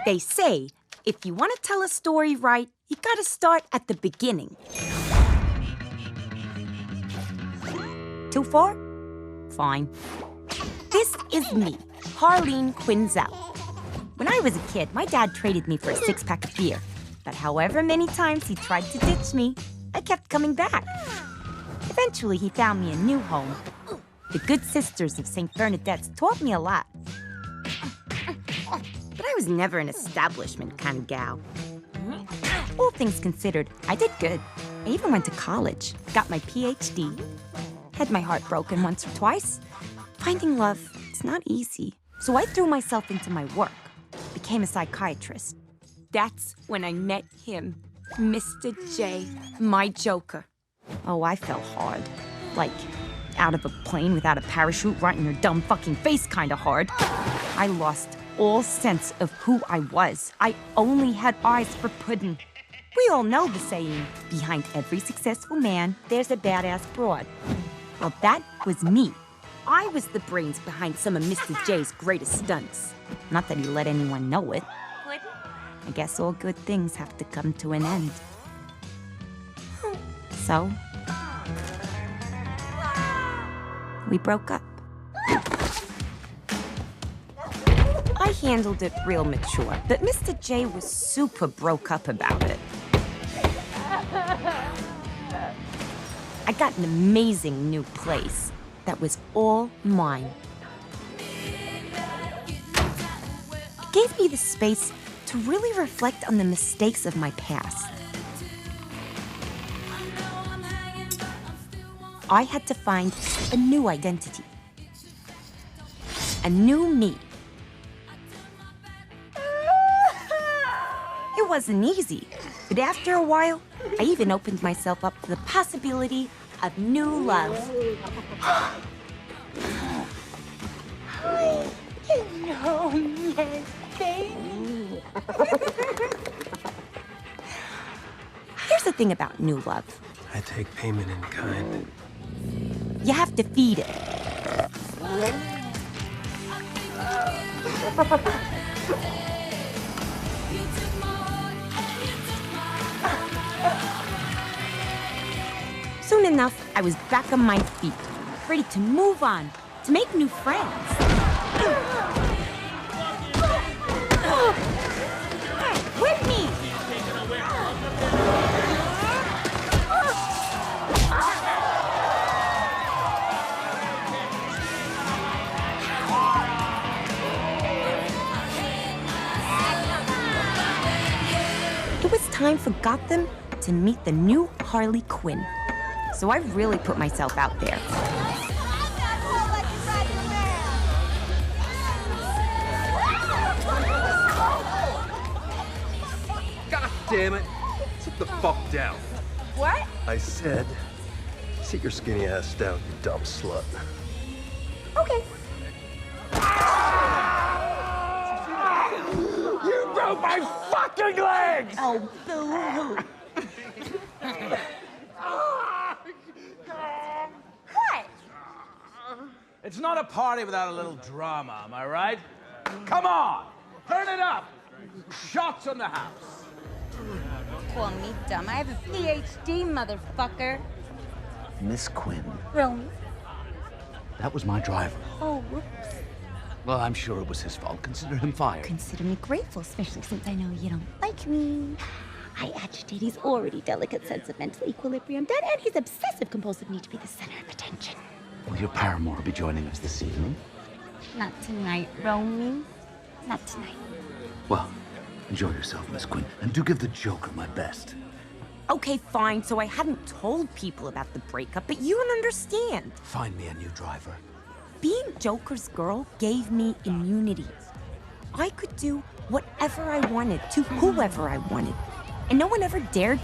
They say, if you want to tell a story right, you gotta start at the beginning. Too far? Fine. This is me, Harley Quinn. When I was a kid, my dad traded me for a six-pack of beer. But however many times he tried to ditch me, I kept coming back. Eventually, he found me a new home. The Good Sisters of St. Bernadette's taught me a lot. But I was never an establishment kind of gal. All things considered, I did good. I even went to college, got my PhD. Had my heart broken once or twice. Finding love, it's not easy. So I threw myself into my work, became a psychiatrist. That's when I met him, Mr. J, my Joker. Oh, I fell hard. Like, out of a plane without a parachute right in your dumb fucking face kind of hard. I lost all sense of who I was. I only had eyes for pudding. We all know the saying, behind every successful man, there's a badass broad. Well, that was me. I was the brains behind some of Mr. J's greatest stunts. Not that he let anyone know it. I guess all good things have to come to an end. So, we broke up. I handled it real mature, but Mr. J was super broke up about it. I got an amazing new place that was all mine. It gave me the space to really reflect on the mistakes of my past. I had to find a new identity. A new me. It wasn't easy, but after a while, I even opened myself up to the possibility of new love. Here's the thing about new love. I take payment in kind. You have to feed it. Soon enough, I was back on my feet, ready to move on, to make new friends. With me! It was time for Gotham to meet the new Harley Quinn. So I really put myself out there. God damn it! Sit the fuck down. What? I said, sit your skinny ass down, you dumb slut. Okay. You broke my fucking legs! Oh, boo-hoo. What? It's not a party without a little drama, am I right? Come on, turn it up. Shots on the house. Don't call me dumb. I have a PhD, motherfucker. Miss Quinn, Romy. that was my driver. Oh, whoops. Well, I'm sure it was his fault. Consider him fired. Consider me grateful, especially since I know you don't like me. I agitate his already delicate sense of mental equilibrium, Dad, and his obsessive-compulsive need to be the center of attention. Will your paramour be joining us this evening? Not tonight, Romy. Not tonight. Well, enjoy yourself, Miss Quinn, and do give the Joker my best. Okay, fine, so I hadn't told people about the breakup, but you don't understand. Find me a new driver. Being Joker's girl gave me immunity. I could do whatever I wanted to whoever I wanted, and no one ever dared